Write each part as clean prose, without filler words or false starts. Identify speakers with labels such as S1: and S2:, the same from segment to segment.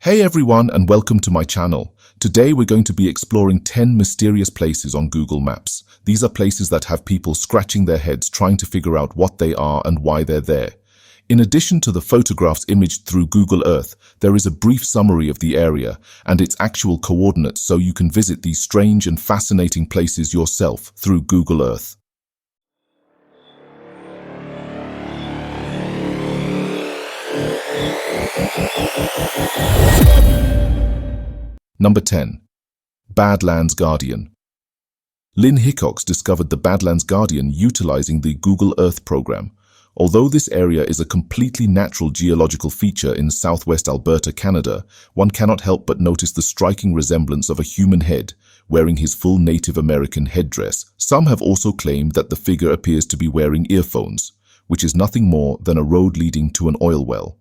S1: Hey everyone, and welcome to my channel. Today we're going to be exploring 10 mysterious places on Google Maps. These are places that have people scratching their heads trying to figure out what they are and why they're there. In addition to the photographs imaged through Google Earth, there is a brief summary of the area and its actual coordinates so you can visit these strange and fascinating places yourself through Google Earth. Number 10. Badlands Guardian. Lynn Hickox discovered the Badlands Guardian utilizing the Google Earth program. Although this area is a completely natural geological feature in southwest Alberta, Canada, one cannot help but notice the striking resemblance of a human head, wearing his full Native American headdress. Some have also claimed that the figure appears to be wearing earphones, which is nothing more than a road leading to an oil well.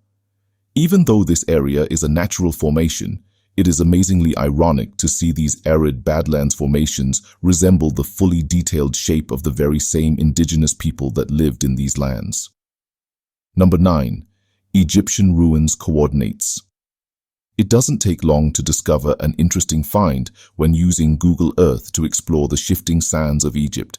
S1: Even though this area is a natural formation, it is amazingly ironic to see these arid Badlands formations resemble the fully detailed shape of the very same indigenous people that lived in these lands. Number 9. Egyptian ruins coordinates. It doesn't take long to discover an interesting find when using Google Earth to explore the shifting sands of Egypt.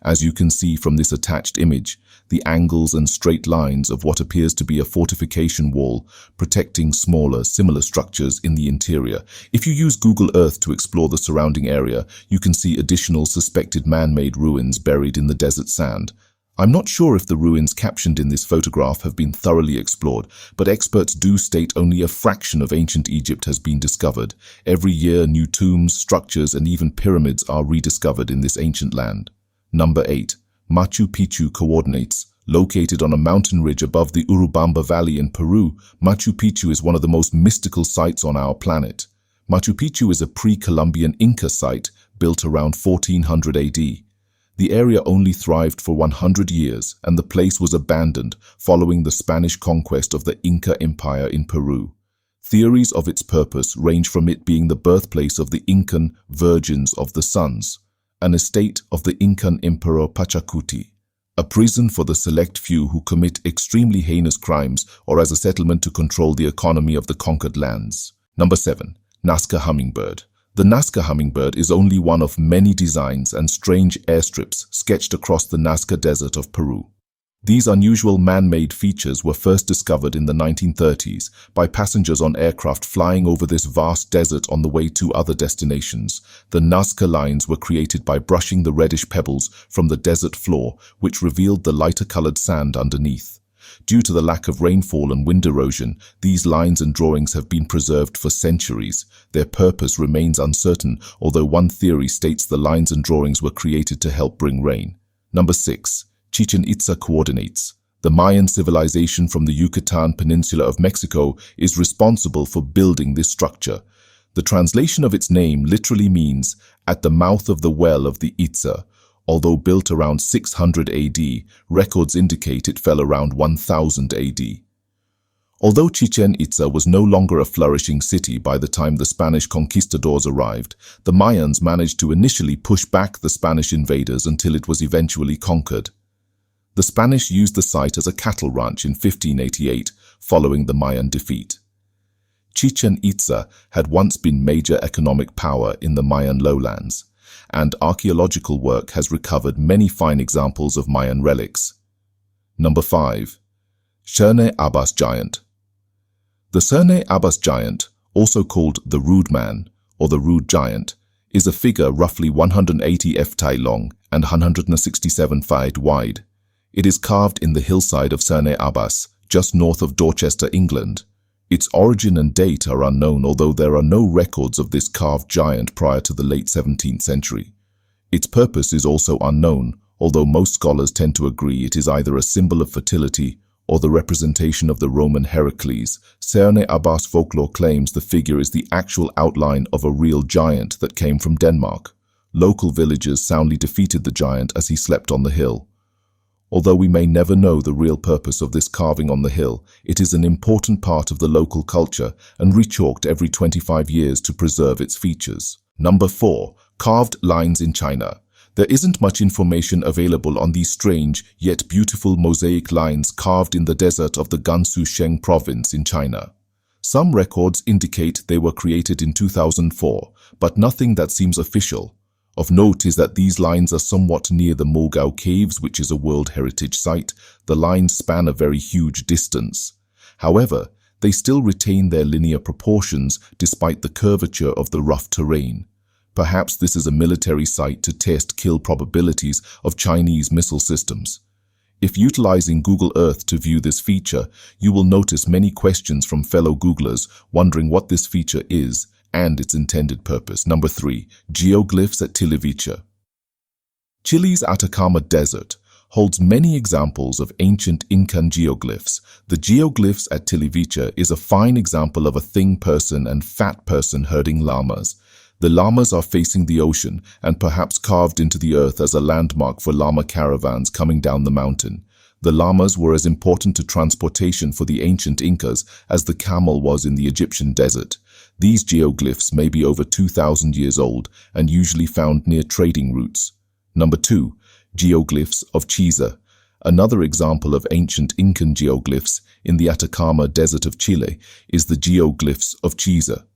S1: As you can see from this attached image, the angles and straight lines of what appears to be a fortification wall protecting smaller, similar structures in the interior. If you use Google Earth to explore the surrounding area, you can see additional suspected man-made ruins buried in the desert sand. I'm not sure if the ruins captioned in this photograph have been thoroughly explored, but experts do state only a fraction of ancient Egypt has been discovered. Every year, new tombs, structures, and even pyramids are rediscovered in this ancient land. Number 8. Machu Picchu coordinates. Located on a mountain ridge above the Urubamba Valley in Peru, Machu Picchu is one of the most mystical sites on our planet. Machu Picchu is a pre-Columbian Inca site built around 1400 AD. The area only thrived for 100 years, and the place was abandoned following the Spanish conquest of the Inca Empire in Peru. Theories of its purpose range from it being the birthplace of the Incan Virgins of the Suns, an estate of the Incan Emperor Pachacuti, a prison for the select few who commit extremely heinous crimes, or as a settlement to control the economy of the conquered lands. Number 7. Nazca Hummingbird. The Nazca Hummingbird is only one of many designs and strange airstrips sketched across the Nazca Desert of Peru. These unusual man-made features were first discovered in the 1930s by passengers on aircraft flying over this vast desert on the way to other destinations. The Nazca lines were created by brushing the reddish pebbles from the desert floor, which revealed the lighter-colored sand underneath. Due to the lack of rainfall and wind erosion, these lines and drawings have been preserved for centuries. Their purpose remains uncertain, although one theory states the lines and drawings were created to help bring rain. Number 6. Chichen Itza coordinates. The Mayan civilization from the Yucatan Peninsula of Mexico is responsible for building this structure. The translation of its name literally means "at the mouth of the well of the Itza." Although built around 600 AD, records indicate it fell around 1000 AD. Although Chichen Itza was no longer a flourishing city by the time the Spanish conquistadors arrived, the Mayans managed to initially push back the Spanish invaders until it was eventually conquered. The Spanish used the site as a cattle ranch in 1588, following the Mayan defeat. Chichen Itza had once been major economic power in the Mayan lowlands, and archaeological work has recovered many fine examples of Mayan relics. Number 5. Chichen Itza Giant. The Chichen Itza Giant, also called the Rude Man or the Rude Giant, is a figure roughly 180 ft long and 167 ft wide. It is carved in the hillside of Chichen Itza, just north of Dorchester, England. Its origin and date are unknown, although there are no records of this carved giant prior to the late 17th century. Its purpose is also unknown, although most scholars tend to agree it is either a symbol of fertility or the representation of the Roman Heracles. Chichen Itza's folklore claims the figure is the actual outline of a real giant that came from Denmark. Local villagers soundly defeated the giant as he slept on the hill. Although we may never know the real purpose of this carving on the hill, it is an important part of the local culture and rechalked every 25 years to preserve its features. Number 4. Carved lines in China. There isn't much information available on these strange yet beautiful mosaic lines carved in the desert of the Gansu Sheng province in China. Some records indicate they were created in 2004, but nothing that seems official. Of note is that these lines are somewhat near the Mogao Caves, which is a World Heritage Site. The lines span a very huge distance. However, they still retain their linear proportions despite the curvature of the rough terrain. Perhaps this is a military site to test kill probabilities of Chinese missile systems. If utilizing Google Earth to view this feature, you will notice many questions from fellow Googlers wondering what this feature is and its intended purpose. Number 3. Geoglyphs at Chichen. Chile's Atacama Desert holds many examples of ancient Incan geoglyphs. The geoglyphs at Chichen is a fine example of a thin person and fat person herding llamas. The llamas are facing the ocean and perhaps carved into the earth as a landmark for llama caravans coming down the mountain. The llamas were as important to transportation for the ancient Incas as the camel was in the Egyptian desert. These geoglyphs may be over 2,000 years old and usually found near trading routes. Number 2. Geoglyphs of Giza. Another example of ancient Incan geoglyphs in the Atacama Desert of Chile is the Geoglyphs of Giza.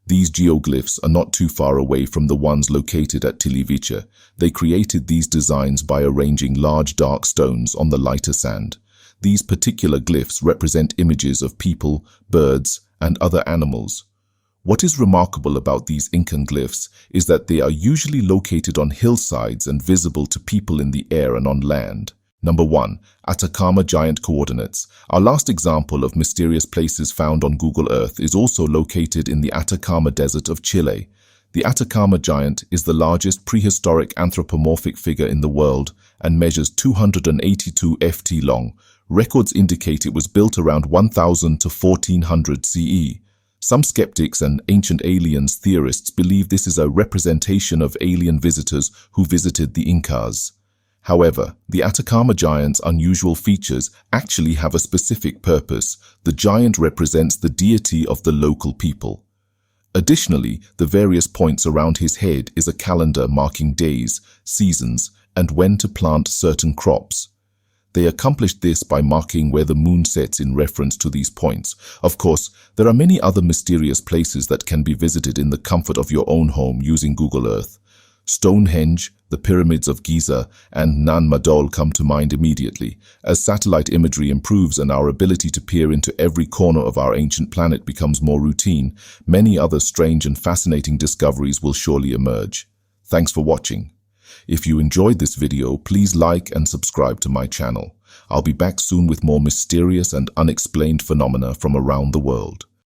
S1: These geoglyphs are not too far away from the ones located at Chichen. They created these designs by arranging large dark stones on the lighter sand. These particular glyphs represent images of people, birds, and other animals. What is remarkable about these Incan glyphs is that they are usually located on hillsides and visible to people in the air and on land. Number 1. Atacama Giant coordinates. Our last example of mysterious places found on Google Earth is also located in the Atacama Desert of Chile. The Atacama Giant is the largest prehistoric anthropomorphic figure in the world and measures 282 ft long. Records indicate it was built around 1000 to 1400 CE. Some skeptics and ancient aliens theorists believe this is a representation of alien visitors who visited the Incas. However, the Atacama Giant's unusual features actually have a specific purpose. The giant represents the deity of the local people. Additionally, the various points around his head is a calendar marking days, seasons, and when to plant certain crops. They accomplished this by marking where the moon sets in reference to these points. Of course, there are many other mysterious places that can be visited in the comfort of your own home using Google Earth. Stonehenge, the pyramids of Giza, and Nan Madol come to mind immediately. As satellite imagery improves and our ability to peer into every corner of our ancient planet becomes more routine, many other strange and fascinating discoveries will surely emerge. Thanks for watching. If you enjoyed this video, please like and subscribe to my channel. I'll be back soon with more mysterious and unexplained phenomena from around the world.